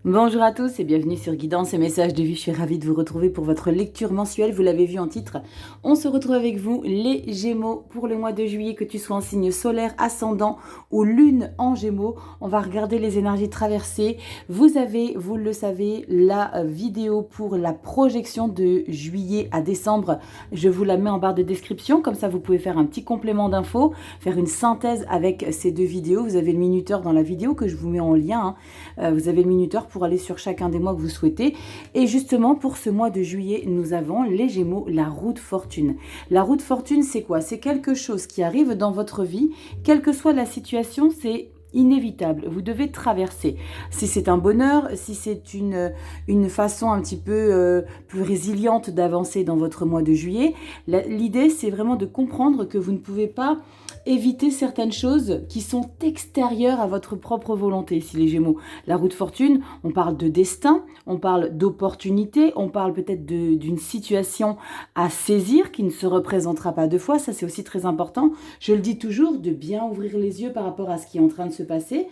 Bonjour à tous et bienvenue sur Guidance et Messages de vie. Je suis ravie de vous retrouver pour votre lecture mensuelle. Vous l'avez vu en titre. On se retrouve avec vous, les Gémeaux, pour le mois de juillet, que tu sois en signe solaire, ascendant ou lune en Gémeaux. On va regarder les énergies traversées. Vous avez, vous le savez, la vidéo pour la projection de juillet à décembre. Je vous la mets en barre de description. Comme ça, vous pouvez faire un petit complément d'infos, faire une synthèse avec ces deux vidéos. Vous avez le minuteur dans la vidéo que je vous mets en lien. Vous avez le minuteur pour aller sur chacun des mois que vous souhaitez. Et justement, pour ce mois de juillet, nous avons les Gémeaux, la roue de fortune. La roue de fortune, c'est quoi? C'est quelque chose qui arrive dans votre vie, quelle que soit la situation, c'est inévitable, vous devez traverser. Si c'est un bonheur, si c'est une façon un petit peu plus résiliente d'avancer dans votre mois de juillet, l'idée c'est vraiment de comprendre que vous ne pouvez pas éviter certaines choses qui sont extérieures à votre propre volonté. Si les Gémeaux, la roue de fortune, on parle de destin, on parle d'opportunité, on parle peut-être d'une situation à saisir qui ne se représentera pas deux fois. Ça, c'est aussi très important. Je le dis toujours, de bien ouvrir les yeux par rapport à ce qui est en train de se passer.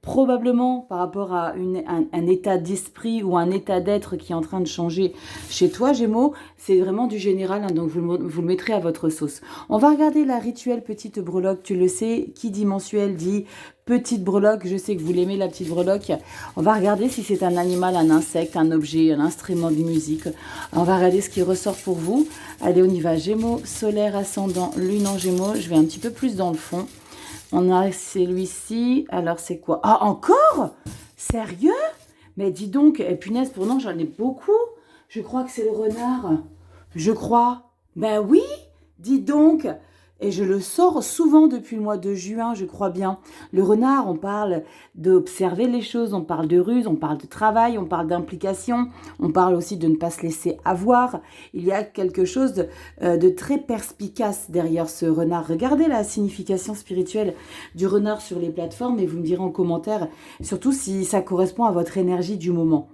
Probablement par rapport à un état d'esprit ou un état d'être qui est en train de changer chez toi, Gémeaux, c'est vraiment du général, hein, donc vous le mettrez à votre sauce. On va regarder la rituelle petite breloque, tu le sais, qui dit mensuel dit petite breloque, je sais que vous l'aimez la petite breloque. On va regarder si c'est un animal, un insecte, un objet, un instrument de musique. On va regarder ce qui ressort pour vous. Allez, on y va, Gémeaux, solaire, ascendant, lune en Gémeaux, je vais un petit peu plus dans le fond. On a celui-ci. Alors, c'est quoi? Ah, encore? Sérieux? Mais dis donc, punaise, pourtant, j'en ai beaucoup. Je crois que c'est le renard. Je crois. Ben oui, dis donc. Et je le sors souvent depuis le mois de juin, je crois bien. Le renard, on parle d'observer les choses, on parle de ruse, on parle de travail, on parle d'implication, on parle aussi de ne pas se laisser avoir. Il y a quelque chose de très perspicace derrière ce renard. Regardez la signification spirituelle du renard sur les plateformes et vous me direz en commentaire, surtout si ça correspond à votre énergie du moment.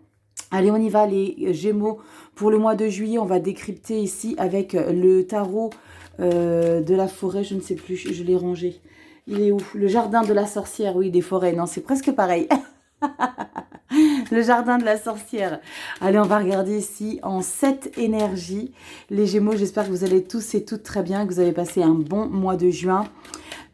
Allez, on y va, les Gémeaux. Pour le mois de juillet, on va décrypter ici avec le tarot de la forêt, je ne sais plus, je l'ai rangé. Il est où? Le jardin de la sorcière, oui, des forêts. Non, c'est presque pareil. Le jardin de la sorcière. Allez, on va regarder ici en 7 énergies. Les Gémeaux, j'espère que vous allez tous et toutes très bien, que vous avez passé un bon mois de juin.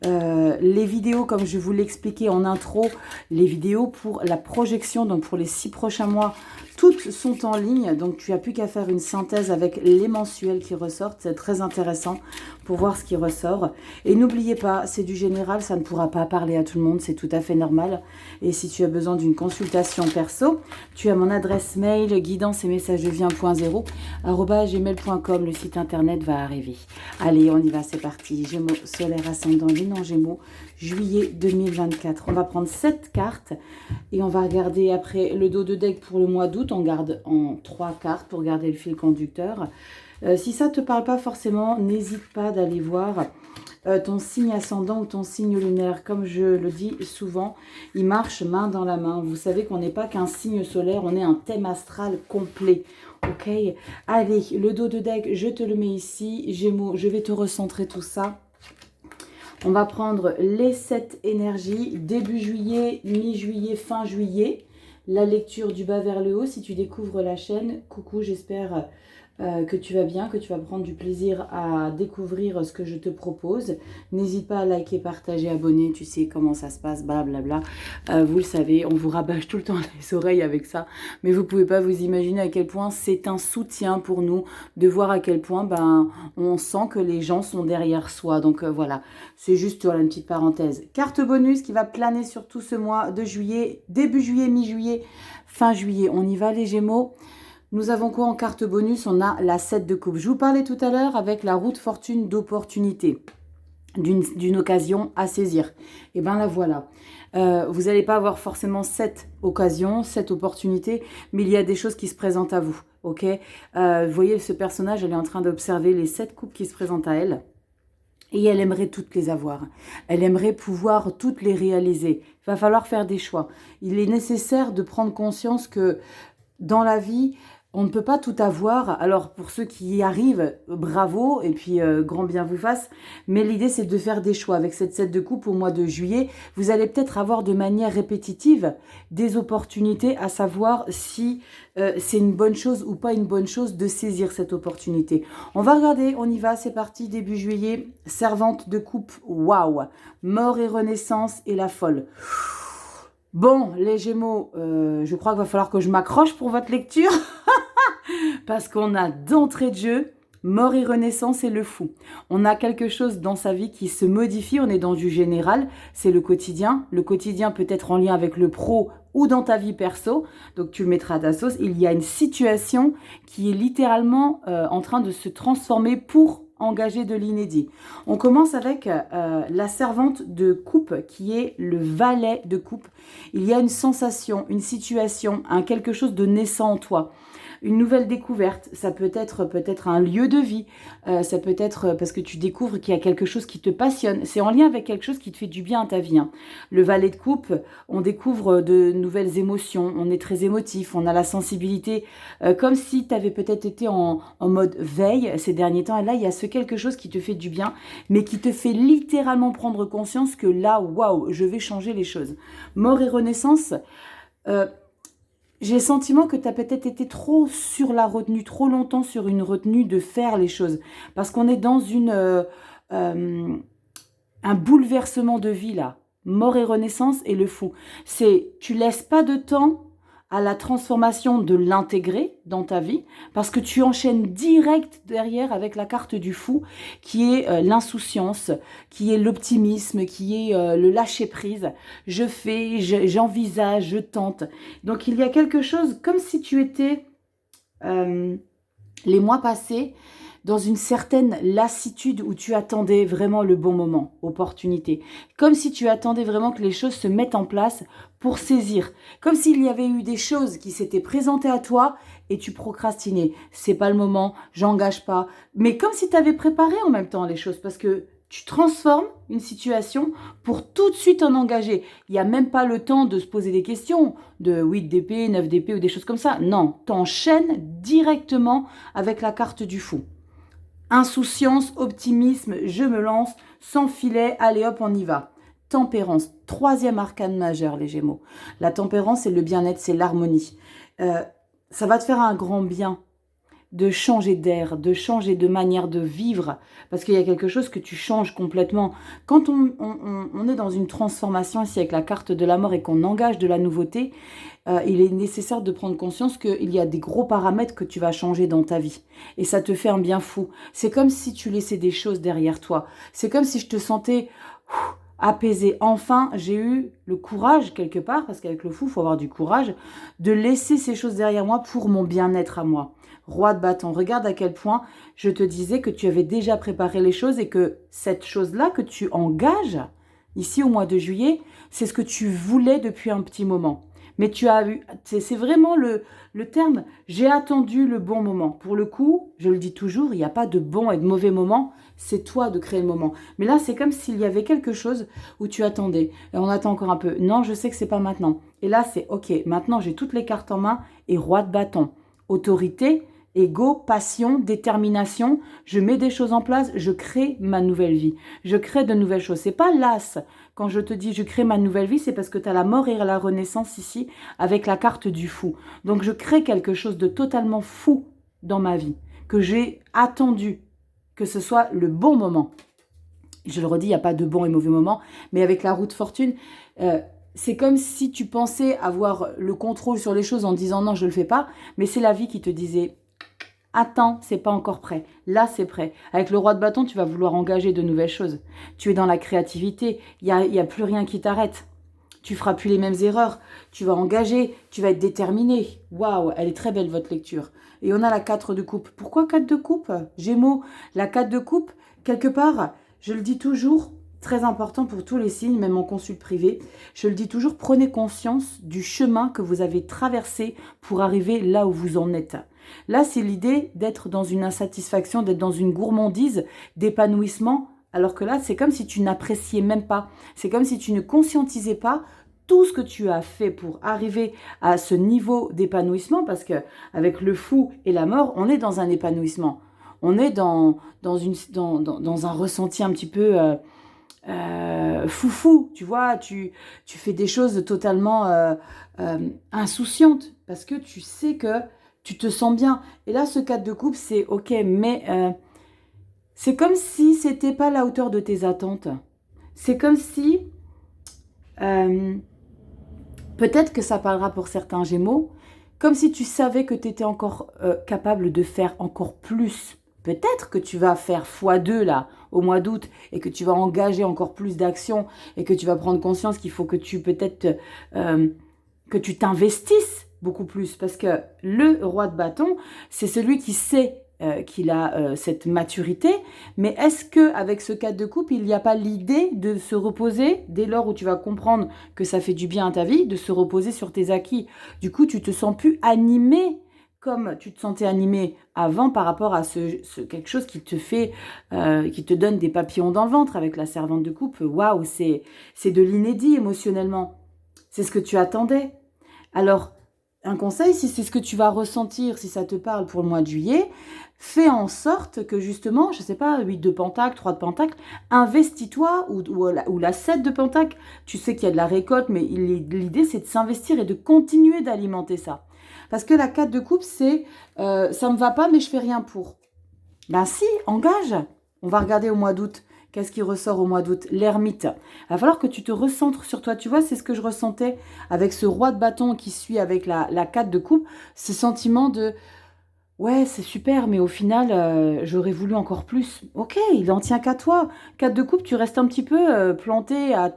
Les vidéos, comme je vous l'expliquais en intro, les vidéos pour la projection, donc pour les 6 prochains mois, toutes sont en ligne. Donc, tu n'as plus qu'à faire une synthèse avec les mensuels qui ressortent. C'est très intéressant pour voir ce qui ressort. Et n'oubliez pas, c'est du général, ça ne pourra pas parler à tout le monde. C'est tout à fait normal. Et si tu as besoin d'une consultation perso, tu as mon adresse mail guidance et messages de vie 1.0 @gmail.com. Le site internet va arriver. Allez, on y va, c'est parti. Gémeaux, solaire, ascendant, lune en Gémeaux, juillet 2024. On va prendre 7 cartes et on va regarder après le dos de deck pour le mois d'août. On garde en 3 cartes pour garder le fil conducteur. Si ça ne te parle pas forcément, n'hésite pas d'aller voir ton signe ascendant ou ton signe lunaire. Comme je le dis souvent, ils marchent main dans la main. Vous savez qu'on n'est pas qu'un signe solaire, on est un thème astral complet. Ok, allez, le dos de deck, je te le mets ici. Gémeaux, je vais te recentrer tout ça. On va prendre les 7 énergies, début juillet, mi-juillet, fin juillet. La lecture du bas vers le haut. Si tu découvres la chaîne, coucou, j'espère que tu vas bien, que tu vas prendre du plaisir à découvrir ce que je te propose. N'hésite pas à liker, partager, abonner, tu sais comment ça se passe, blablabla. Vous le savez, on vous rabâche tout le temps les oreilles avec ça, mais vous pouvez pas vous imaginer à quel point c'est un soutien pour nous de voir à quel point on sent que les gens sont derrière soi. Donc voilà, c'est juste voilà, une petite parenthèse. Carte bonus qui va planer sur tout ce mois de juillet, début juillet, mi-juillet, fin juillet. On y va les Gémeaux. Nous avons quoi en carte bonus? On a la 7 de coupe. Je vous parlais tout à l'heure avec la roue de fortune d'opportunité, d'une occasion à saisir. Et bien la voilà. Vous n'allez pas avoir forcément 7 occasions, 7 opportunités, mais il y a des choses qui se présentent à vous. Ok, vous voyez, ce personnage, elle est en train d'observer les 7 coupes qui se présentent à elle. Et elle aimerait toutes les avoir. Elle aimerait pouvoir toutes les réaliser. Il va falloir faire des choix. Il est nécessaire de prendre conscience que dans la vie, On ne peut pas tout avoir. Alors, pour ceux qui y arrivent, bravo, et puis grand bien vous fasse. Mais l'idée, c'est de faire des choix. Avec cette 7 de coupe au mois de juillet, vous allez peut-être avoir de manière répétitive des opportunités, à savoir si c'est une bonne chose ou pas une bonne chose de saisir cette opportunité. On va regarder, on y va, c'est parti, début juillet. Servante de coupe, waouh. Mort et renaissance et la folle. Bon, les Gémeaux, je crois qu'il va falloir que je m'accroche pour votre lecture. Parce qu'on a d'entrée de jeu mort et renaissance et le fou. On a quelque chose dans sa vie qui se modifie, on est dans du général, c'est le quotidien. Le quotidien peut être en lien avec le pro ou dans ta vie perso, donc tu le mettras à ta sauce. Il y a une situation qui est littéralement en train de se transformer pour engager de l'inédit. On commence avec la servante de coupe qui est le valet de coupe. Il y a une sensation, une situation, quelque chose de naissant en toi. Une nouvelle découverte, ça peut être un lieu de vie, ça peut être parce que tu découvres qu'il y a quelque chose qui te passionne. C'est en lien avec quelque chose qui te fait du bien à ta vie. Hein. Le valet de coupe, on découvre de nouvelles émotions, on est très émotif, on a la sensibilité, comme si tu avais peut-être été en mode veille ces derniers temps. Et là, il y a ce quelque chose qui te fait du bien, mais qui te fait littéralement prendre conscience que là, waouh, je vais changer les choses. Mort et renaissance, j'ai le sentiment que tu as peut-être été trop sur la retenue, trop longtemps sur une retenue de faire les choses. Parce qu'on est dans un bouleversement de vie là. Mort et renaissance et le fou. Tu laisses pas de temps à la transformation de l'intégrer dans ta vie, parce que tu enchaînes direct derrière avec la carte du fou, qui est l'insouciance, qui est l'optimisme, qui est le lâcher-prise. Je fais, j'envisage, je tente. Donc il y a quelque chose, comme si tu étais, les mois passés, dans une certaine lassitude où tu attendais vraiment le bon moment, opportunité. Comme si tu attendais vraiment que les choses se mettent en place pour saisir. Comme s'il y avait eu des choses qui s'étaient présentées à toi et tu procrastinais. C'est pas le moment, j'engage pas. Mais comme si tu avais préparé en même temps les choses parce que tu transformes une situation pour tout de suite en engager. Il n'y a même pas le temps de se poser des questions de 8 d'épée, 9 d'épée ou des choses comme ça. Non, t'enchaînes directement avec la carte du fou. Insouciance, optimisme, je me lance, sans filet, allez hop, on y va. Tempérance, troisième arcane majeur, les Gémeaux. La tempérance, c'est le bien-être, c'est l'harmonie. Ça va te faire un grand bien de changer d'air, de changer de manière de vivre, parce qu'il y a quelque chose que tu changes complètement. Quand on est dans une transformation ici avec la carte de la mort et qu'on engage de la nouveauté, il est nécessaire de prendre conscience qu'il y a des gros paramètres que tu vas changer dans ta vie. Et ça te fait un bien fou. C'est comme si tu laissais des choses derrière toi. C'est comme si je te sentais apaisée. Enfin, j'ai eu le courage quelque part, parce qu'avec le fou, il faut avoir du courage, de laisser ces choses derrière moi pour mon bien-être à moi. Roi de bâton, regarde à quel point je te disais que tu avais déjà préparé les choses et que cette chose-là que tu engages ici au mois de juillet, c'est ce que tu voulais depuis un petit moment. Mais tu as eu, c'est vraiment le terme, j'ai attendu le bon moment. Pour le coup, je le dis toujours, il n'y a pas de bon et de mauvais moment, c'est toi de créer le moment. Mais là, c'est comme s'il y avait quelque chose où tu attendais. Et on attend encore un peu. Non, je sais que c'est pas maintenant. Et là, c'est ok, maintenant j'ai toutes les cartes en main et roi de bâton. Autorité, ego, passion, détermination, je mets des choses en place, je crée ma nouvelle vie. Je crée de nouvelles choses. C'est pas las. Quand je te dis je crée ma nouvelle vie, c'est parce que tu as la mort et la renaissance ici avec la carte du fou. Donc je crée quelque chose de totalement fou dans ma vie, que j'ai attendu, que ce soit le bon moment. Je le redis, il n'y a pas de bon et mauvais moment, mais avec la roue de fortune, c'est comme si tu pensais avoir le contrôle sur les choses en disant non, je ne le fais pas, mais c'est la vie qui te disait attends, c'est pas encore prêt. Là, c'est prêt. Avec le roi de bâton, tu vas vouloir engager de nouvelles choses. Tu es dans la créativité. Il y a plus rien qui t'arrête. Tu feras plus les mêmes erreurs. Tu vas engager. Tu vas être déterminé. Waouh, elle est très belle, votre lecture. Et on a la 4 de coupe. Pourquoi 4 de coupe? Gémeaux, la 4 de coupe, quelque part, je le dis toujours, très important pour tous les signes, même en consulte privé, je le dis toujours, prenez conscience du chemin que vous avez traversé pour arriver là où vous en êtes. Là, c'est l'idée d'être dans une insatisfaction, d'être dans une gourmandise, d'épanouissement, alors que là, c'est comme si tu n'appréciais même pas. C'est comme si tu ne conscientisais pas tout ce que tu as fait pour arriver à ce niveau d'épanouissement, parce que avec le fou et la mort, on est dans un épanouissement. On est dans un ressenti un petit peu foufou, tu vois, tu fais des choses totalement insouciantes, parce que tu sais que tu te sens bien. Et là, ce cadre de couple, c'est ok, mais c'est comme si c'était pas à la hauteur de tes attentes. C'est comme si, peut-être que ça parlera pour certains Gémeaux, comme si tu savais que tu étais encore capable de faire encore plus. Peut-être que tu vas faire x2 là, au mois d'août, et que tu vas engager encore plus d'actions, et que tu vas prendre conscience qu'il faut que tu peut-être que tu t'investisses beaucoup plus. Parce que le roi de bâton, c'est celui qui sait qu'il a cette maturité, mais est-ce qu'avec ce cadre de couple, il n'y a pas l'idée de se reposer, dès lors où tu vas comprendre que ça fait du bien à ta vie, de se reposer sur tes acquis. Du coup, tu te sens plus animé comme tu te sentais animé avant par rapport à quelque chose qui te fait, qui te donne des papillons dans le ventre avec la servante de couple. Waouh, c'est de l'inédit émotionnellement. C'est ce que tu attendais. Alors, un conseil, si c'est ce que tu vas ressentir, si ça te parle pour le mois de juillet, fais en sorte que justement, je ne sais pas, 8 de pentacle, 3 de pentacle, investis-toi, ou la 7 de pentacle. Tu sais qu'il y a de la récolte, mais l'idée, c'est de s'investir et de continuer d'alimenter ça. Parce que la 4 de coupe, c'est ça ne me va pas, mais je fais rien pour. Ben si, engage. On va regarder au mois d'août. Qu'est-ce qui ressort au mois d'août? L'ermite. Il va falloir que tu te recentres sur toi. Tu vois, c'est ce que je ressentais avec ce roi de bâton qui suit avec la 4 de coupe. Ce sentiment de, ouais, c'est super, mais au final, j'aurais voulu encore plus. Ok, il en tient qu'à toi. 4 de coupe, tu restes un petit peu planté à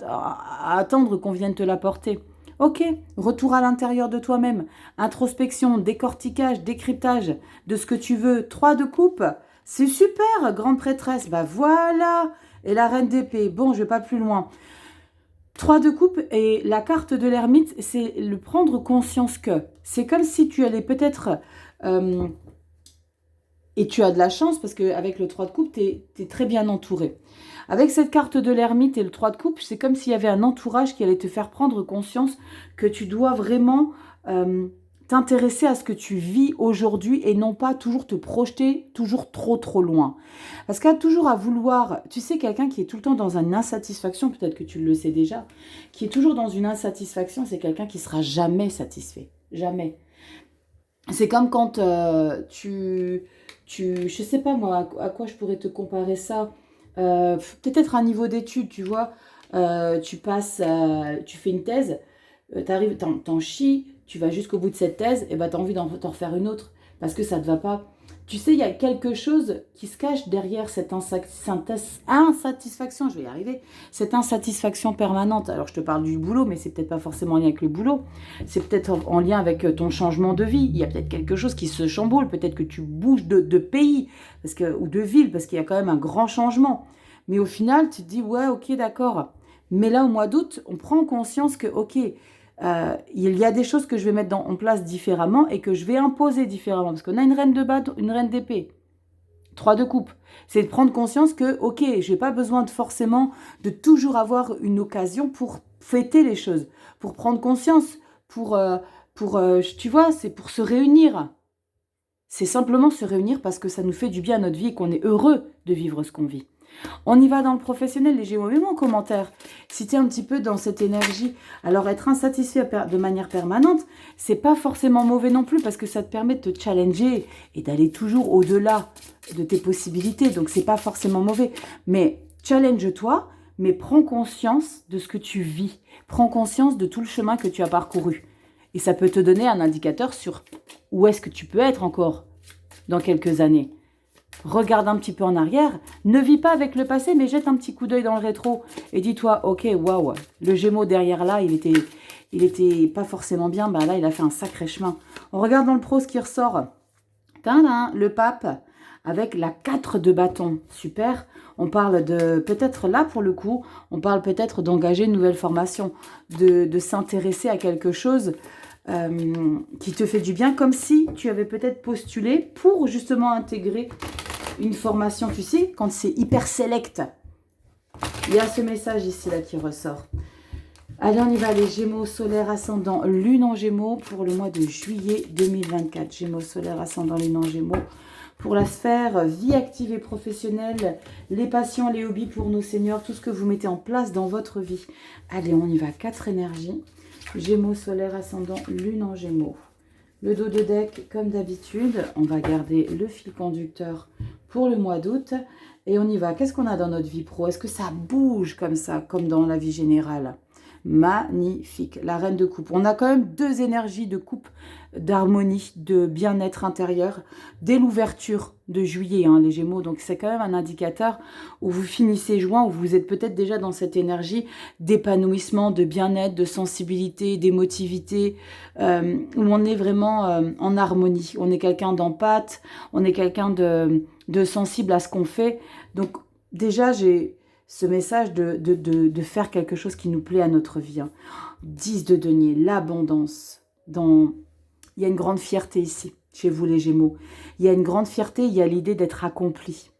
attendre qu'on vienne te l'apporter. Ok, retour à l'intérieur de toi-même. Introspection, décortiquage, décryptage de ce que tu veux. 3 de coupe, c'est super, grande prêtresse. Bah voilà. Et la reine d'épée. Bon, je vais pas plus loin. 3 de coupe et la carte de l'ermite, c'est le prendre conscience que. C'est comme si tu allais peut-être... et tu as de la chance parce qu'avec le 3 de coupe, tu es très bien entouré. Avec cette carte de l'ermite et le 3 de coupe, c'est comme s'il y avait un entourage qui allait te faire prendre conscience que tu dois vraiment t'intéresser à ce que tu vis aujourd'hui et non pas toujours te projeter toujours trop loin. Parce qu'à toujours à vouloir, tu sais, quelqu'un qui est tout le temps dans une insatisfaction, peut-être que tu le sais déjà, qui est toujours dans une insatisfaction, c'est quelqu'un qui sera jamais satisfait. Jamais. C'est comme quand je sais pas moi, à quoi je pourrais te comparer ça. Peut-être un niveau d'études, tu vois. Tu fais une thèse, t'arrives, t'en chies, tu vas jusqu'au bout de cette thèse, et ben t'as envie d'en refaire une autre parce que ça te va pas. Tu sais, il y a quelque chose qui se cache derrière cette insatisfaction, je vais y arriver, cette insatisfaction permanente. Alors, je te parle du boulot, mais c'est peut-être pas forcément en lien avec le boulot. C'est peut-être en lien avec ton changement de vie. Il y a peut-être quelque chose qui se chamboule. Peut-être que tu bouges de pays ou de ville, parce qu'il y a quand même un grand changement. Mais au final, tu te dis, ouais, ok, d'accord. Mais là, au mois d'août, on prend conscience que, ok, il y a des choses que je vais mettre en place différemment et que je vais imposer différemment. Parce qu'on a une reine de bâton, une reine d'épée, 3 de coupe. C'est de prendre conscience que, ok, je n'ai pas besoin forcément de toujours avoir une occasion pour fêter les choses, pour prendre conscience, tu vois, c'est pour se réunir. C'est simplement se réunir parce que ça nous fait du bien à notre vie et qu'on est heureux de vivre ce qu'on vit. On y va dans le professionnel, les Gémeaux. Mets-moi en commentaire si tu es un petit peu dans cette énergie. Alors, être insatisfait de manière permanente, c'est pas forcément mauvais non plus parce que ça te permet de te challenger et d'aller toujours au-delà de tes possibilités. Donc, c'est pas forcément mauvais. Mais challenge-toi, mais prends conscience de ce que tu vis. Prends conscience de tout le chemin que tu as parcouru. Et ça peut te donner un indicateur sur où est-ce que tu peux être encore dans quelques années. Regarde un petit peu en arrière, ne vis pas avec le passé, mais jette un petit coup d'œil dans le rétro et dis-toi, ok, waouh, le Gémeaux derrière là, il était pas forcément bien, ben là, il a fait un sacré chemin. On regarde dans le pro ce qui ressort. Tadam, le pape avec la 4 de bâton, super. On parle de, peut-être là pour le coup, on parle peut-être d'engager une nouvelle formation, de s'intéresser à quelque chose qui te fait du bien, comme si tu avais peut-être postulé pour justement intégrer une formation, tu sais, quand c'est hyper select. Il y a ce message ici là qui ressort. Allez, on y va, les Gémeaux, solaire, ascendant, lune en Gémeaux pour le mois de juillet 2024. Gémeaux, solaire, ascendant, lune en Gémeaux. Pour la sphère vie active et professionnelle, les passions, les hobbies pour nos seigneurs, tout ce que vous mettez en place dans votre vie. Allez, on y va, 4 énergies. Gémeaux, solaire, ascendant, lune en Gémeaux. Le dos de deck, comme d'habitude, on va garder le fil conducteur pour le mois d'août. Et on y va. Qu'est-ce qu'on a dans notre vie pro? Est-ce que ça bouge comme ça, comme dans la vie générale? Magnifique. La reine de coupe. On a quand même 2 énergies de coupe, d'harmonie, de bien-être intérieur, dès l'ouverture de juillet, hein, les Gémeaux. Donc, c'est quand même un indicateur où vous finissez juin, où vous êtes peut-être déjà dans cette énergie d'épanouissement, de bien-être, de sensibilité, d'émotivité, où on est vraiment en harmonie. On est quelqu'un d'empathe, on est quelqu'un de sensible à ce qu'on fait. Donc, déjà, j'ai ce message de faire quelque chose qui nous plaît à notre vie. Hein. 10 de denier, l'abondance. Il y a une grande fierté ici, chez vous les Gémeaux. Il y a une grande fierté, il y a l'idée d'être accompli.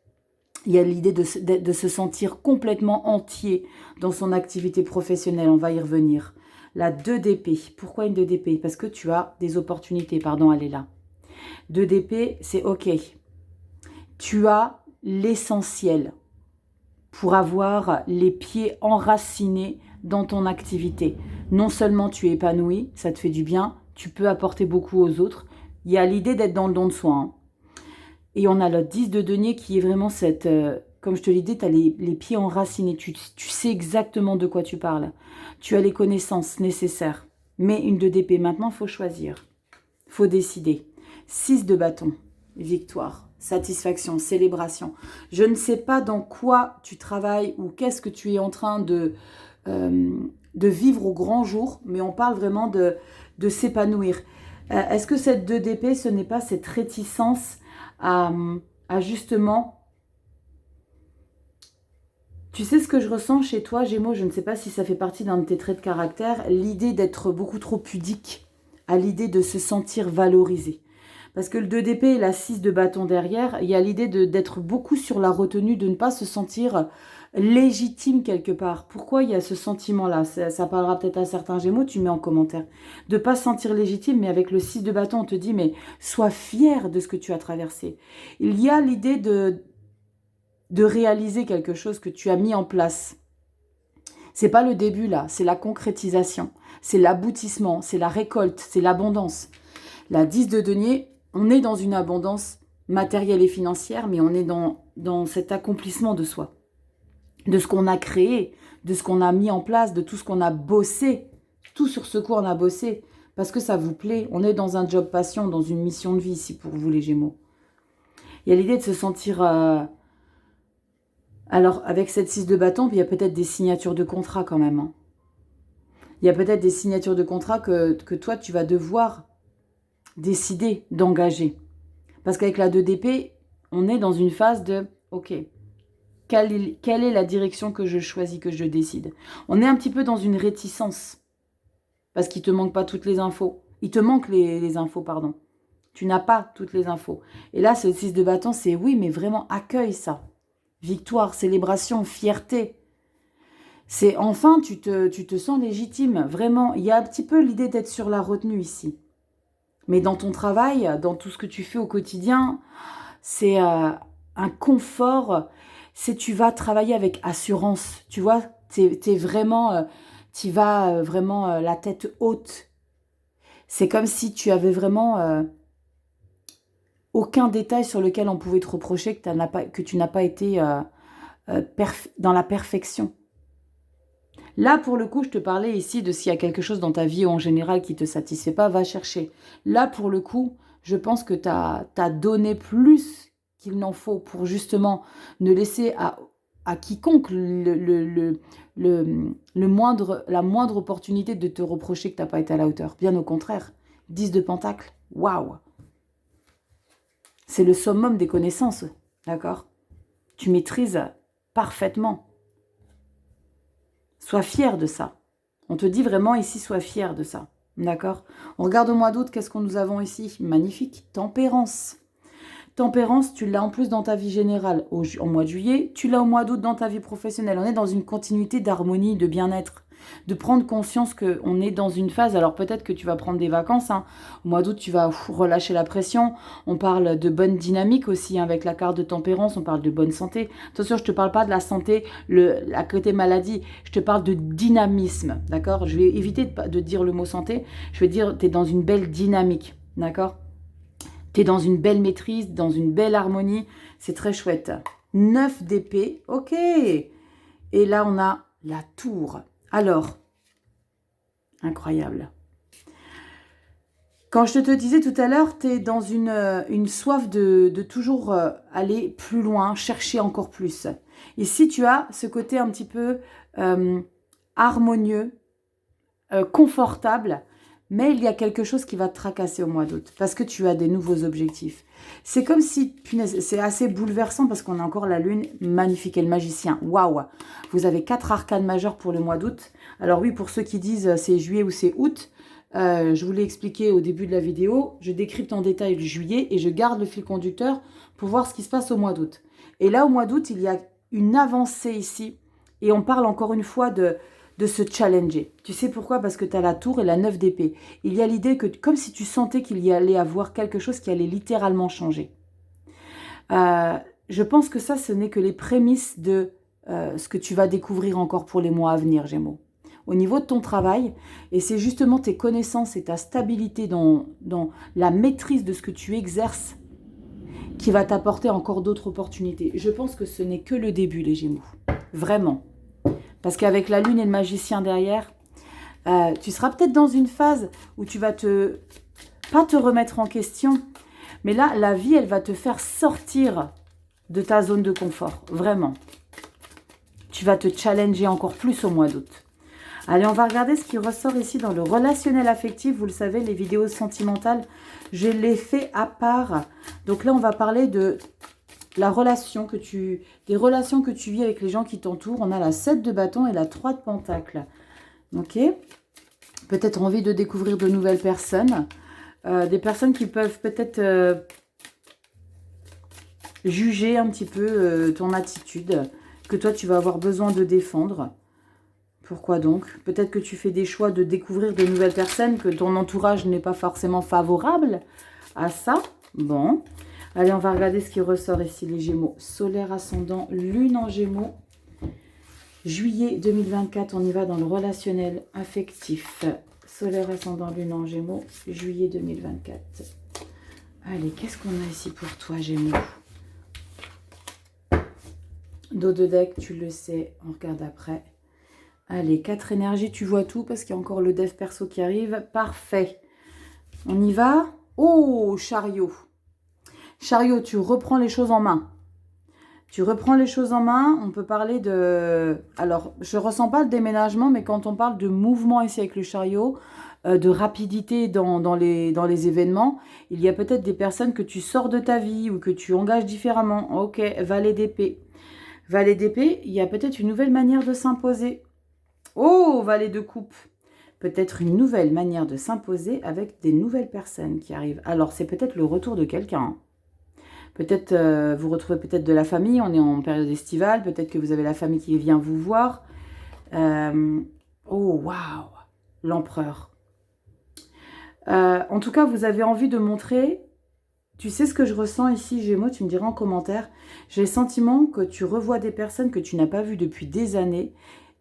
Il y a l'idée de se sentir complètement entier dans son activité professionnelle. On va y revenir. La 2 d'épée. Pourquoi une 2 d'épée? Parce que tu as des opportunités. Pardon, elle est là. 2 d'épée, c'est OK. Tu as l'essentiel pour avoir les pieds enracinés dans ton activité. Non seulement tu es épanoui, ça te fait du bien, tu peux apporter beaucoup aux autres. Il y a l'idée d'être dans le don de soi. Hein. Et on a le 10 de denier qui est vraiment cette... comme je te l'ai dit, tu as les pieds enracinés. Tu sais exactement de quoi tu parles. Tu as les connaissances nécessaires. Mais une 2 d'épée, maintenant, il faut choisir. Il faut décider. 6 de bâton, victoire. Satisfaction, célébration. Je ne sais pas dans quoi tu travailles ou qu'est-ce que tu es en train de vivre au grand jour, mais on parle vraiment de s'épanouir. Est-ce que cette 2 d'épée, ce n'est pas cette réticence à justement... Tu sais ce que je ressens chez toi, Gémeaux, je ne sais pas si ça fait partie d'un de tes traits de caractère, l'idée d'être beaucoup trop pudique, à l'idée de se sentir valorisé. Parce que le 2 d'épée et la 6 de bâton derrière, il y a l'idée d'être beaucoup sur la retenue, de ne pas se sentir légitime quelque part. Pourquoi il y a ce sentiment-là? Ça parlera peut-être à certains Gémeaux, tu mets en commentaire. De ne pas se sentir légitime, mais avec le 6 de bâton, on te dit, mais sois fier de ce que tu as traversé. Il y a l'idée de réaliser quelque chose que tu as mis en place. C'est pas le début là, c'est la concrétisation, c'est l'aboutissement, c'est la récolte, c'est l'abondance. La 10 de denier, on est dans une abondance matérielle et financière, mais on est dans cet accomplissement de soi, de ce qu'on a créé, de ce qu'on a mis en place, de tout ce qu'on a bossé, tout sur ce quoi on a bossé, parce que ça vous plaît. On est dans un job passion, dans une mission de vie ici pour vous les Gémeaux. Il y a l'idée de se sentir... Alors, avec cette 6 de bâton, il y a peut-être des signatures de contrat quand même. Hein. Il y a peut-être des signatures de contrat que toi, tu vas devoir décider d'engager. Parce qu'avec la 2 d'épée, on est dans une phase de « Ok, quelle est la direction que je choisis, que je décide ?» On est un petit peu dans une réticence. Parce qu'il ne te manque pas toutes les infos. Il te manque les infos, pardon. Tu n'as pas toutes les infos. Et là, ce 6 de bâton, c'est oui, mais vraiment accueille ça. Victoire, célébration, fierté. C'est enfin, tu te sens légitime. Vraiment, il y a un petit peu l'idée d'être sur la retenue ici. Mais dans ton travail, dans tout ce que tu fais au quotidien, c'est un confort. Tu vas travailler avec assurance. Tu vois, t'es vraiment, tu vas vraiment la tête haute. C'est comme si tu avais vraiment aucun détail sur lequel on pouvait te reprocher que tu n'as pas été dans la perfection. Là, pour le coup, je te parlais ici de s'il y a quelque chose dans ta vie en général qui ne te satisfait pas, va chercher. Là, pour le coup, je pense que tu as donné plus qu'il n'en faut pour justement ne laisser à quiconque la moindre opportunité de te reprocher que tu n'as pas été à la hauteur. Bien au contraire. 10 de pentacle, waouh! C'est le summum des connaissances, d'accord? Tu maîtrises parfaitement. Sois fier de ça. On te dit vraiment ici, sois fier de ça. D'accord? On regarde au mois d'août, qu'est-ce que nous avons ici? Magnifique. Tempérance. Tempérance, tu l'as en plus dans ta vie générale au mois de juillet. Tu l'as au mois d'août dans ta vie professionnelle. On est dans une continuité d'harmonie, de bien-être. de prendre conscience qu'on est dans une phase. Alors peut-être que tu vas prendre des vacances, hein. Au mois d'août, tu vas relâcher la pression. On parle de bonne dynamique aussi, hein, avec la carte de tempérance, on parle de bonne santé. Attention, je ne te parle pas de la santé, la côté maladie, je te parle de dynamisme, d'accord? Je vais éviter de dire le mot santé, je vais dire tu es dans une belle dynamique, d'accord? Tu es dans une belle maîtrise, dans une belle harmonie, c'est très chouette. 9 d'épée, ok. Et là, on a la tour. Alors, incroyable. Quand je te disais tout à l'heure, tu es dans une soif de toujours aller plus loin, chercher encore plus. Ici, tu as ce côté un petit peu harmonieux, confortable, mais il y a quelque chose qui va te tracasser au mois d'août, parce que tu as des nouveaux objectifs. C'est comme si, punaise, c'est assez bouleversant, parce qu'on a encore la lune magnifique et le magicien. Waouh! Vous avez 4 arcanes majeures pour le mois d'août. Alors oui, pour ceux qui disent c'est juillet ou c'est août, je vous l'ai expliqué au début de la vidéo, je décrypte en détail le juillet et je garde le fil conducteur pour voir ce qui se passe au mois d'août. Et là, au mois d'août, il y a une avancée ici, et on parle encore une fois de se challenger. Tu sais pourquoi? Parce que tu as la tour et la 9 d'épée. Il y a l'idée que, comme si tu sentais qu'il y allait avoir quelque chose qui allait littéralement changer. Je pense que ça, ce n'est que les prémices de ce que tu vas découvrir encore pour les mois à venir, Gémeaux. Au niveau de ton travail, et c'est justement tes connaissances et ta stabilité dans la maîtrise de ce que tu exerces qui va t'apporter encore d'autres opportunités. Je pense que ce n'est que le début, les Gémeaux. Vraiment. Parce qu'avec la lune et le magicien derrière, tu seras peut-être dans une phase où tu vas pas te remettre en question, mais là, la vie, elle va te faire sortir de ta zone de confort. Vraiment. Tu vas te challenger encore plus au mois d'août. Allez, on va regarder ce qui ressort ici dans le relationnel affectif. Vous le savez, les vidéos sentimentales, je les fais à part. Donc là, on va parler de la relation des relations que tu vis avec les gens qui t'entourent. On a la 7 de bâton et la 3 de pentacle. Ok? Peut-être envie de découvrir de nouvelles personnes. Des personnes qui peuvent peut-être juger un petit peu ton attitude, que toi, tu vas avoir besoin de défendre. Pourquoi donc? Peut-être que tu fais des choix de découvrir de nouvelles personnes, que ton entourage n'est pas forcément favorable à ça. Bon. Allez, on va regarder ce qui ressort ici, les Gémeaux. Solaire, ascendant, lune en Gémeaux. Juillet 2024, on y va dans le relationnel affectif. Solaire, ascendant, lune en Gémeaux. Juillet 2024. Allez, qu'est-ce qu'on a ici pour toi, Gémeaux? Dos de deck, tu le sais, on regarde après. Allez, 4 énergies, tu vois tout parce qu'il y a encore le dev perso qui arrive. Parfait. On y va. Oh, chariot. Chariot, tu reprends les choses en main. Tu reprends les choses en main. On peut parler de... Alors, je ne ressens pas le déménagement, mais quand on parle de mouvement ici avec le chariot, de rapidité dans les événements, il y a peut-être des personnes que tu sors de ta vie ou que tu engages différemment. Ok, valet d'épée. Valet d'épée, il y a peut-être une nouvelle manière de s'imposer. Oh, valet de coupe. Peut-être une nouvelle manière de s'imposer avec des nouvelles personnes qui arrivent. Alors, c'est peut-être le retour de quelqu'un. Hein. Peut-être, vous retrouvez peut-être de la famille. On est en période estivale. Peut-être que vous avez la famille qui vient vous voir. Oh, waouh. L'empereur. En tout cas, vous avez envie de montrer... Tu sais ce que je ressens ici, Gémeaux, tu me diras en commentaire. J'ai le sentiment que tu revois des personnes que tu n'as pas vues depuis des années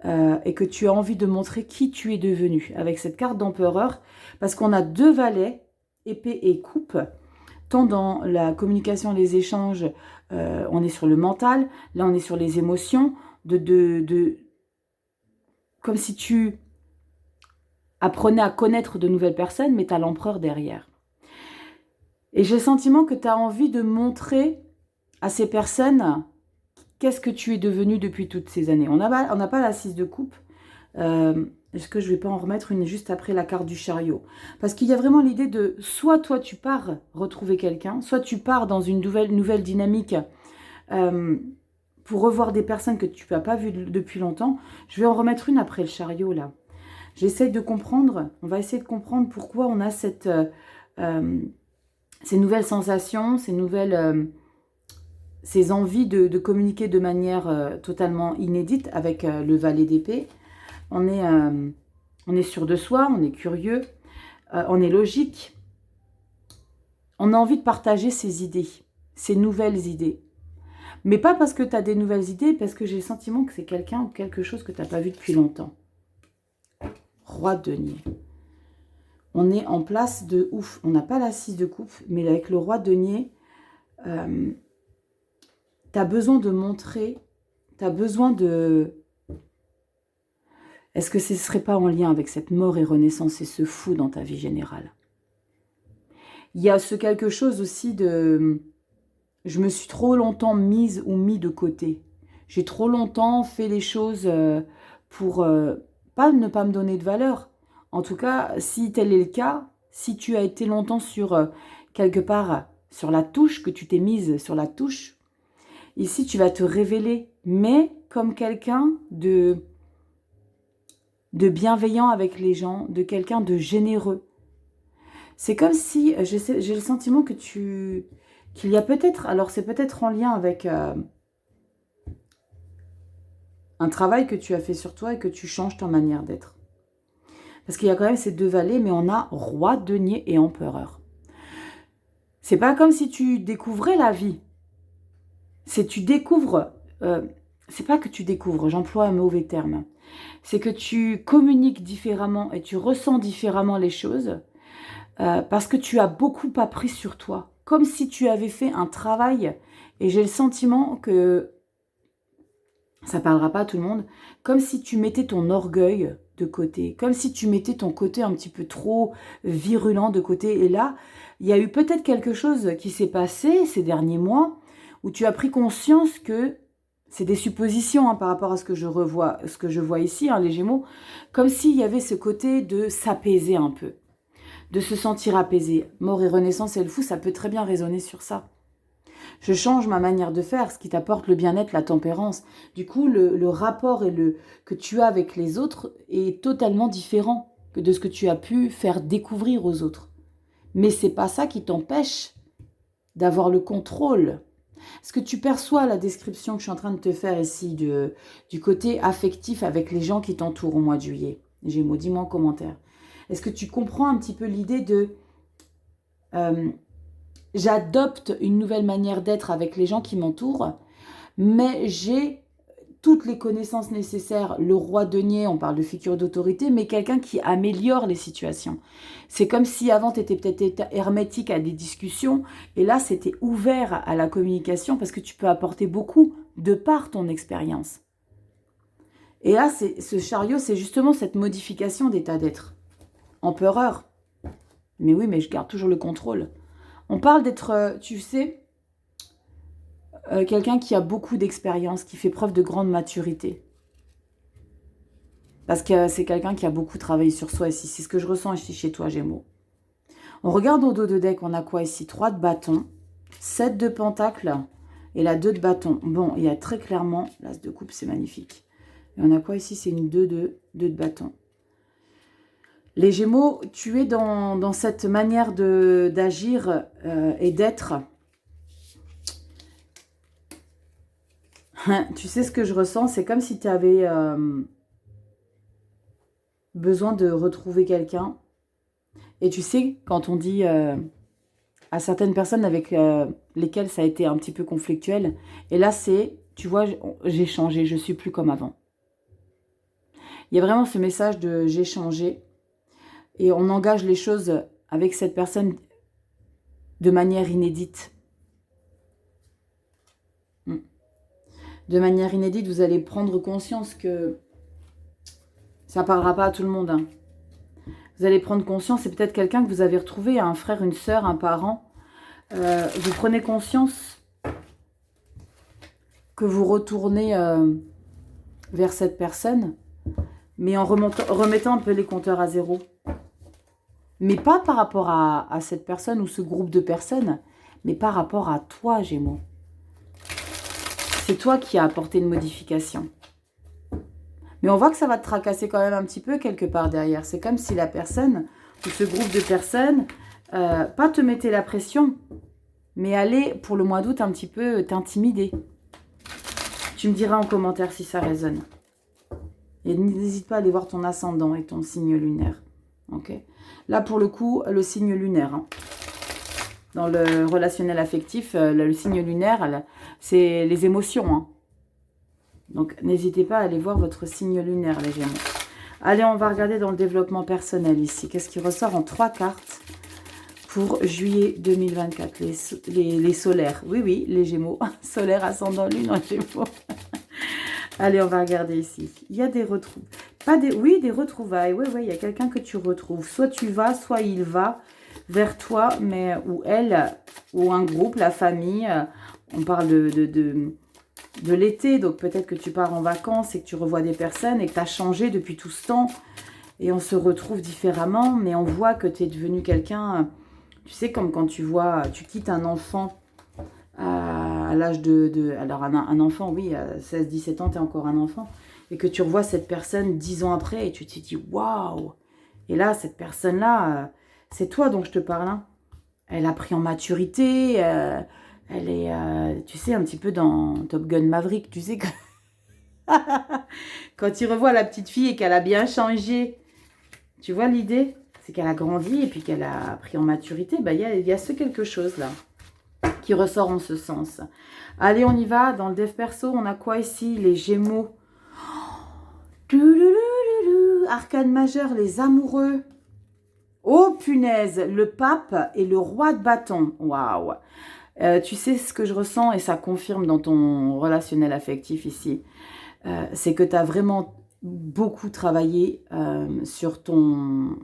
et que tu as envie de montrer qui tu es devenu avec cette carte d'empereur. Parce qu'on a 2 valets, épée et coupe. Tant dans la communication, les échanges, on est sur le mental. Là, on est sur les émotions. Comme si tu apprenais à connaître de nouvelles personnes, mais tu as l'empereur derrière. Et j'ai le sentiment que tu as envie de montrer à ces personnes qu'est-ce que tu es devenu depuis toutes ces années. On n'a pas la 6 de coupe. Est-ce que je ne vais pas en remettre une juste après la carte du chariot? Parce qu'il y a vraiment l'idée de soit toi tu pars retrouver quelqu'un, soit tu pars dans une nouvelle dynamique pour revoir des personnes que tu n'as pas vues depuis longtemps. Je vais en remettre une après le chariot là. J'essaie de comprendre, on va essayer de comprendre pourquoi on a ces nouvelles sensations, ces envies de communiquer de manière totalement inédite avec le valet d'épée. on est sûr de soi, on est curieux, on est logique. On a envie de partager ses idées, ses nouvelles idées. Mais pas parce que tu as des nouvelles idées, parce que j'ai le sentiment que c'est quelqu'un ou quelque chose que tu n'as pas vu depuis longtemps. Roi de denier. On est en place de ouf. On n'a pas la 6 de coupe, mais avec le roi de denier, tu as besoin de montrer, tu as besoin de... Est-ce que ce ne serait pas en lien avec cette mort et renaissance et ce fou dans ta vie générale? Il y a ce quelque chose aussi de... Je me suis trop longtemps mise ou mis de côté. J'ai trop longtemps fait les choses pour pas ne pas me donner de valeur. En tout cas, si tel est le cas, si tu as été longtemps sur quelque part sur la touche, que tu t'es mise sur la touche, ici tu vas te révéler, mais comme quelqu'un de bienveillant avec les gens, de quelqu'un de généreux. C'est comme si, j'ai le sentiment que qu'il y a peut-être, alors c'est peut-être en lien avec un travail que tu as fait sur toi et que tu changes ta manière d'être. Parce qu'il y a quand même ces deux valets, mais on a roi, denier et empereur. C'est pas comme si tu découvrais la vie. C'est tu découvres, c'est pas que tu découvres, j'emploie un mauvais terme. C'est que tu communiques différemment et tu ressens différemment les choses parce que tu as beaucoup appris sur toi. Comme si tu avais fait un travail, et j'ai le sentiment que ça parlera pas à tout le monde, comme si tu mettais ton orgueil de côté, comme si tu mettais ton côté un petit peu trop virulent de côté. Et là, il y a eu peut-être quelque chose qui s'est passé ces derniers mois où tu as pris conscience que, c'est des suppositions par rapport à ce que je vois ici, les Gémeaux, comme s'il y avait ce côté de s'apaiser un peu, de se sentir apaisé. Mort et renaissance et le fou, ça peut très bien résonner sur ça. Je change ma manière de faire, ce qui t'apporte le bien-être, la tempérance. Du coup, le rapport que tu as avec les autres est totalement différent que de ce que tu as pu faire découvrir aux autres. Mais c'est pas ça qui t'empêche d'avoir le contrôle. Est-ce que tu perçois la description que je suis en train de te faire ici du côté affectif avec les gens qui t'entourent au mois de juillet? Gémeaux, dis-moi en commentaire. Est-ce que tu comprends un petit peu l'idée de... j'adopte une nouvelle manière d'être avec les gens qui m'entourent, mais j'ai toutes les connaissances nécessaires. Le roi denier, on parle de figure d'autorité, mais quelqu'un qui améliore les situations. C'est comme si avant, tu étais peut-être hermétique à des discussions, et là, c'était ouvert à la communication parce que tu peux apporter beaucoup de par ton expérience. Et là, ce chariot, c'est justement cette modification d'état d'être. Empereur. Mais oui, mais je garde toujours le contrôle. On parle d'être, tu sais, quelqu'un qui a beaucoup d'expérience, qui fait preuve de grande maturité. Parce que c'est quelqu'un qui a beaucoup travaillé sur soi ici. C'est ce que je ressens ici chez toi, Gémeaux. On regarde au dos de deck, on a quoi ici? 3 de bâton, 7 de pentacle et la 2 de bâton. Bon, il y a très clairement, l'as de coupe, c'est magnifique. Et on a quoi ici? C'est une 2 de bâton. Les Gémeaux, tu es dans cette manière d'agir et d'être. Tu sais ce que je ressens? C'est comme si tu avais besoin de retrouver quelqu'un. Et tu sais, quand on dit à certaines personnes avec lesquelles ça a été un petit peu conflictuel, et là c'est, tu vois, j'ai changé, je suis plus comme avant. Il y a vraiment ce message de j'ai changé. Et on engage les choses avec cette personne de manière inédite. De manière inédite, vous allez prendre conscience que ça ne parlera pas à tout le monde. Vous allez prendre conscience, c'est peut-être quelqu'un que vous avez retrouvé, un frère, une sœur, un parent. Vous prenez conscience que vous retournez vers cette personne, mais en remettant un peu les compteurs à zéro. Mais pas par rapport à cette personne ou ce groupe de personnes, mais par rapport à toi, Gémeaux. C'est toi qui as apporté une modification. Mais on voit que ça va te tracasser quand même un petit peu quelque part derrière. C'est comme si la personne, ou ce groupe de personnes, pas te mettait la pression, mais allait, pour le mois d'août, un petit peu t'intimider. Tu me diras en commentaire si ça résonne. Et n'hésite pas à aller voir ton ascendant et ton signe lunaire. Ok. Là, pour le coup, le signe lunaire. Hein. Dans le relationnel affectif, le signe lunaire, c'est les émotions. Hein. Donc, n'hésitez pas à aller voir votre signe lunaire, les Gémeaux. Allez, on va regarder dans le développement personnel ici. Qu'est-ce qui ressort en 3 cartes pour juillet 2024? Les solaires. Oui, oui, les Gémeaux. Solaire, ascendant, lune en Gémeaux. Allez, on va regarder ici. Il y a des retrouvailles. Oui, des retrouvailles. Oui, oui, il y a quelqu'un que tu retrouves. Soit tu vas, soit il va vers toi, mais ou elle, ou un groupe, la famille. On parle de l'été, donc peut-être que tu pars en vacances et que tu revois des personnes et que tu as changé depuis tout ce temps. Et on se retrouve différemment, mais on voit que tu es devenu quelqu'un... Tu sais, comme quand tu quittes un enfant à l'âge alors, un enfant, oui, à 16-17 ans, tu es encore un enfant. Et que tu revois cette personne 10 ans après et tu te dis, waouh! Et là, cette personne-là, c'est toi dont je te parle. Hein. Elle a pris en maturité. Elle est, tu sais, un petit peu dans Top Gun Maverick. Tu sais que quand tu revois la petite fille et qu'elle a bien changé, tu vois l'idée? C'est qu'elle a grandi et puis qu'elle a pris en maturité. Ben, y a ce quelque chose là qui ressort en ce sens. Allez, on y va. Dans le dev perso, on a quoi ici? Les Gémeaux. Arcane majeur, les amoureux. Oh punaise, le pape et le roi de bâton. Waouh. Tu sais ce que je ressens et ça confirme dans ton relationnel affectif ici. C'est que tu as vraiment beaucoup travaillé sur ton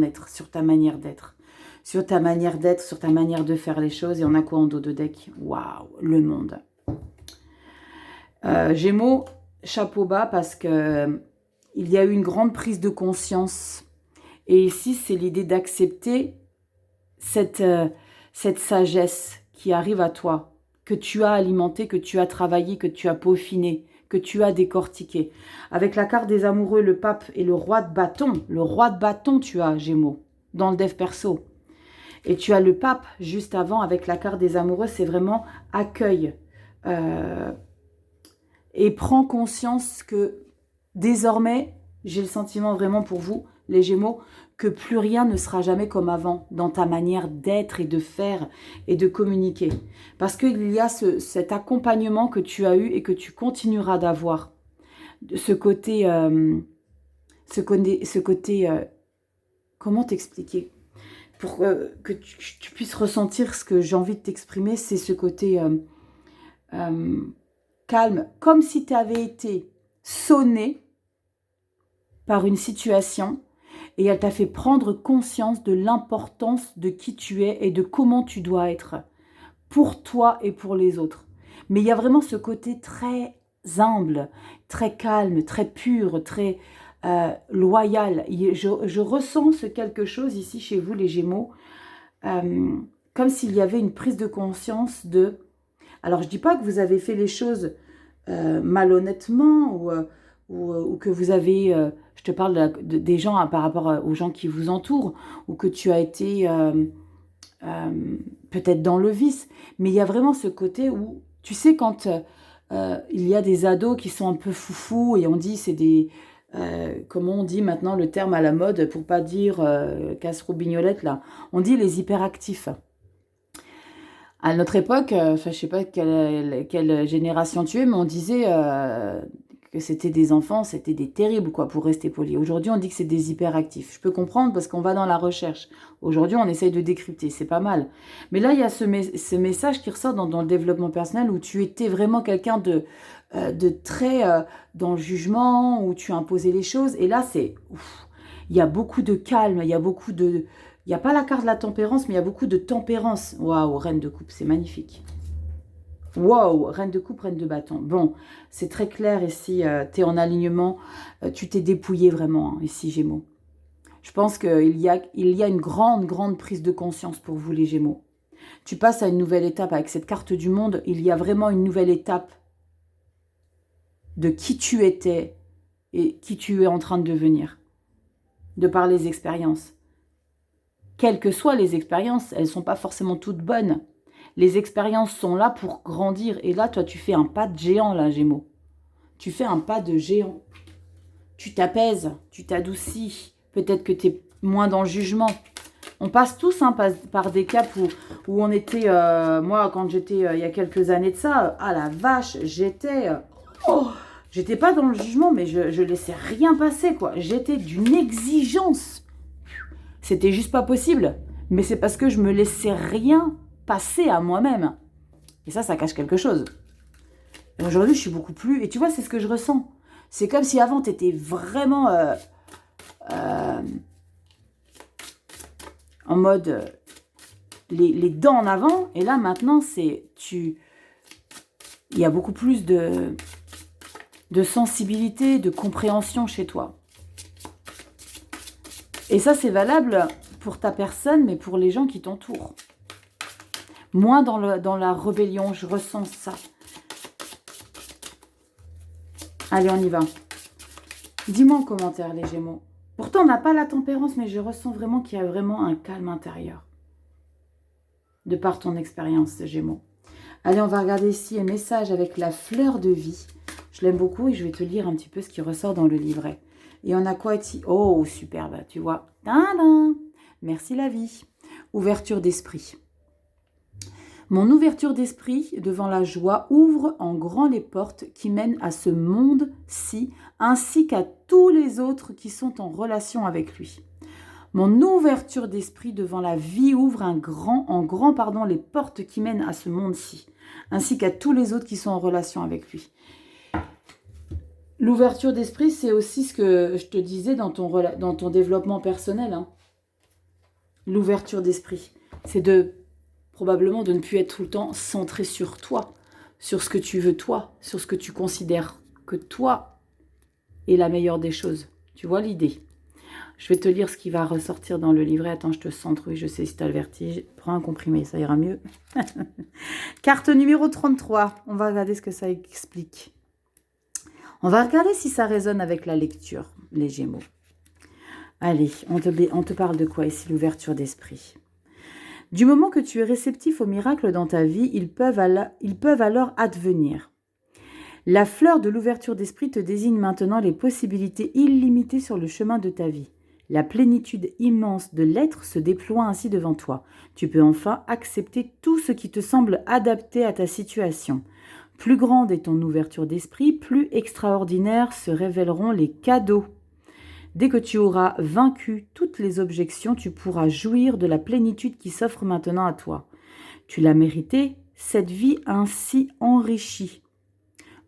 être, sur ta manière d'être. Sur ta manière d'être, sur ta manière de faire les choses. Et on a quoi en dos de deck? Waouh, le monde. Gémeaux, chapeau bas parce que il y a eu une grande prise de conscience. Et ici, c'est l'idée d'accepter cette sagesse qui arrive à toi, que tu as alimentée, que tu as travaillé, que tu as peaufiné, que tu as décortiqué. Avec la carte des amoureux, le pape et le roi de bâton. Le roi de bâton, tu as, Gémeaux, dans le dev perso. Et tu as le pape juste avant avec la carte des amoureux, c'est vraiment accueil. Et prends conscience que désormais, j'ai le sentiment vraiment pour vous, les Gémeaux, que plus rien ne sera jamais comme avant dans ta manière d'être et de faire et de communiquer. Parce qu'il y a cet accompagnement que tu as eu et que tu continueras d'avoir. Ce côté comment t'expliquer? Pour que tu puisses ressentir ce que j'ai envie de t'exprimer, c'est ce côté calme, comme si tu avais été sonné par une situation et elle t'a fait prendre conscience de l'importance de qui tu es et de comment tu dois être pour toi et pour les autres. Mais il y a vraiment ce côté très humble, très calme, très pur, très loyal. Je ressens ce quelque chose ici chez vous, les Gémeaux, comme s'il y avait une prise de conscience de... Alors, je ne dis pas que vous avez fait les choses malhonnêtement ou que vous avez... je te parle des gens par rapport aux gens qui vous entourent ou que tu as été peut-être dans le vice. Mais il y a vraiment ce côté où, tu sais, quand il y a des ados qui sont un peu foufous et on dit c'est des... comment on dit maintenant le terme à la mode pour pas dire casse-roubignolette là, on dit les hyperactifs. À notre époque, je sais pas quelle génération tu es, mais on disait que c'était des enfants, c'était des terribles quoi, pour rester poli. Aujourd'hui, on dit que c'est des hyperactifs. Je peux comprendre parce qu'on va dans la recherche. Aujourd'hui, on essaye de décrypter, c'est pas mal. Mais là, il y a ce message qui ressort dans le développement personnel où tu étais vraiment quelqu'un de très dans le jugement, où tu imposais les choses. Et là, il y a beaucoup de calme, il y a beaucoup de... Il n'y a pas la carte de la tempérance, mais il y a beaucoup de tempérance. Waouh, reine de coupe, c'est magnifique. Waouh, reine de coupe, reine de bâton. Bon, c'est très clair ici, tu es en alignement, tu t'es dépouillé vraiment, hein, ici, Gémeaux. Je pense qu'il y a une grande prise de conscience pour vous, les Gémeaux. Tu passes à une nouvelle étape avec cette carte du monde. Il y a vraiment une nouvelle étape de qui tu étais et qui tu es en train de devenir, de par les expériences. Quelles que soient les expériences, elles ne sont pas forcément toutes bonnes. Les expériences sont là pour grandir. Et là, toi, tu fais un pas de géant, là, Gémeaux. Tu fais un pas de géant. tu t'apaises, tu t'adoucis. Peut-être que tu es moins dans le jugement. On passe tous par des caps où on était... moi, quand j'étais il y a quelques années de ça, ah la vache, j'étais... j'étais pas dans le jugement, mais je laissais rien passer, quoi. J'étais d'une exigence. C'était juste pas possible. Mais c'est parce que je me laissais rien passer à moi-même. Et ça cache quelque chose. Et aujourd'hui, je suis beaucoup plus... Et tu vois, c'est ce que je ressens. C'est comme si avant, tu étais vraiment... en mode les dents en avant, et là maintenant il y a beaucoup plus de sensibilité, de compréhension chez toi. Et ça c'est valable pour ta personne, mais pour les gens qui t'entourent. Moins dans la rébellion, je ressens ça. Allez, on y va. Dis-moi en commentaire les Gémeaux. Pourtant, on n'a pas la tempérance, mais je ressens vraiment qu'il y a vraiment un calme intérieur. De par ton expérience, Gémeaux. Allez, on va regarder ici un message avec la fleur de vie. Je l'aime beaucoup et je vais te lire un petit peu ce qui ressort dans le livret. Et on a quoi ici? Oh, superbe, tu vois. Tadam! Merci la vie. Ouverture d'esprit. Mon ouverture d'esprit devant la joie ouvre en grand les portes qui mènent à ce monde-ci, ainsi qu'à tous les autres qui sont en relation avec lui. Mon ouverture d'esprit devant la vie ouvre en grand, les portes qui mènent à ce monde-ci, ainsi qu'à tous les autres qui sont en relation avec lui. L'ouverture d'esprit, c'est aussi ce que je te disais dans ton développement personnel. Hein. L'ouverture d'esprit, c'est probablement de ne plus être tout le temps centré sur toi, sur ce que tu veux toi, sur ce que tu considères que toi est la meilleure des choses. Tu vois l'idée? Je vais te lire ce qui va ressortir dans le livret. Attends, je te centre. Oui, je sais si tu as le vertige. Prends un comprimé, ça ira mieux. Carte numéro 33. On va regarder ce que ça explique. On va regarder si ça résonne avec la lecture, les Gémeaux. Allez, on te parle de quoi ici? L'ouverture d'esprit. Du moment que tu es réceptif aux miracles dans ta vie, ils peuvent alors advenir. La fleur de l'ouverture d'esprit te désigne maintenant les possibilités illimitées sur le chemin de ta vie. La plénitude immense de l'être se déploie ainsi devant toi. Tu peux enfin accepter tout ce qui te semble adapté à ta situation. Plus grande est ton ouverture d'esprit, plus extraordinaires se révéleront les cadeaux. Dès que tu auras vaincu toutes les objections, tu pourras jouir de la plénitude qui s'offre maintenant à toi. Tu l'as mérité, cette vie ainsi enrichie.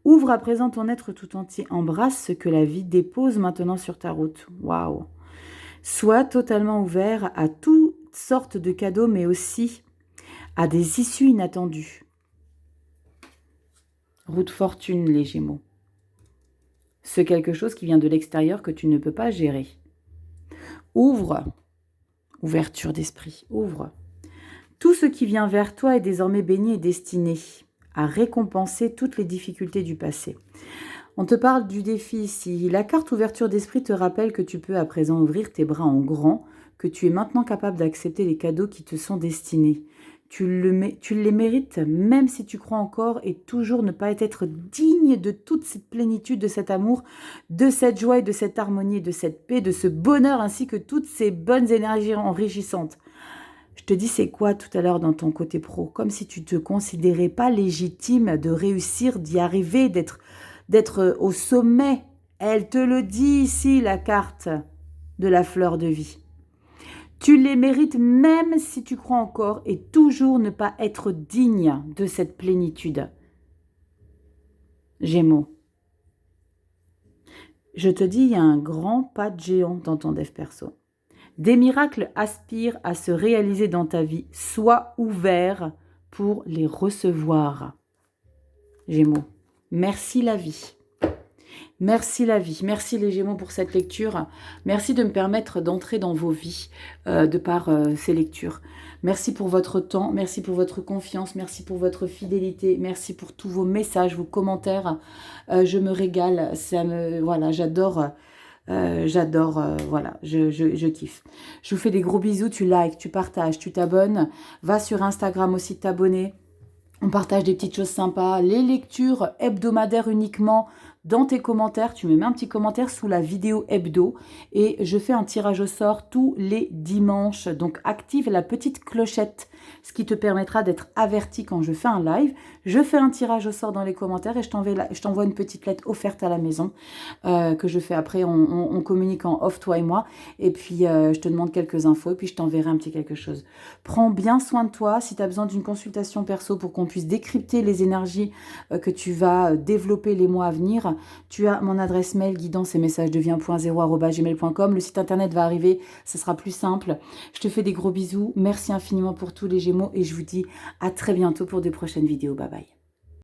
Ouvre à présent ton être tout entier, embrasse ce que la vie dépose maintenant sur ta route. Waouh! Sois totalement ouvert à toutes sortes de cadeaux, mais aussi à des issues inattendues. Route fortune, les Gémeaux. C'est quelque chose qui vient de l'extérieur que tu ne peux pas gérer. Ouvre. Ouverture d'esprit. Ouvre. Tout ce qui vient vers toi est désormais béni et destiné à récompenser toutes les difficultés du passé. On te parle du défi ici. La carte ouverture d'esprit te rappelle que tu peux à présent ouvrir tes bras en grand, que tu es maintenant capable d'accepter les cadeaux qui te sont destinés. Tu les mérites même si tu crois encore et toujours ne pas être digne de toute cette plénitude, de cet amour, de cette joie et de cette harmonie, de cette paix, de ce bonheur ainsi que toutes ces bonnes énergies enrichissantes. Je te dis c'est quoi tout à l'heure dans ton côté pro? Comme si tu ne te considérais pas légitime de réussir, d'y arriver, d'être au sommet. Elle te le dit ici, la carte de la fleur de vie. Tu les mérites même si tu crois encore et toujours ne pas être digne de cette plénitude. Gémeaux. Je te dis, il y a un grand pas de géant dans ton dev perso. Des miracles aspirent à se réaliser dans ta vie. Sois ouvert pour les recevoir. Gémeaux. Merci la vie. Merci la vie, merci les Gémeaux pour cette lecture. Merci de me permettre d'entrer dans vos vies de par ces lectures. Merci pour votre temps, merci pour votre confiance, merci pour votre fidélité, merci pour tous vos messages, vos commentaires. Je me régale, voilà, j'adore, voilà, je kiffe. Je vous fais des gros bisous, tu likes, tu partages, tu t'abonnes. Va sur Instagram aussi t'abonner. On partage des petites choses sympas, les lectures hebdomadaires uniquement dans tes commentaires, tu me mets un petit commentaire sous la vidéo hebdo et je fais un tirage au sort tous les dimanches. Donc active la petite clochette, ce qui te permettra d'être averti quand je fais un live. Je fais un tirage au sort dans les commentaires et je t'envoie une petite lettre offerte à la maison que je fais après. On communique en off, toi et moi. Et puis, je te demande quelques infos et puis je t'enverrai un petit quelque chose. Prends bien soin de toi. Si tu as besoin d'une consultation perso pour qu'on puisse décrypter les énergies que tu vas développer les mois à venir, tu as mon adresse mail guidance et messages devient.0@gmail.com. Le site internet va arriver, ce sera plus simple. Je te fais des gros bisous. Merci infiniment pour tous les Gémeaux et je vous dis à très bientôt pour de prochaines vidéos. Bye bye.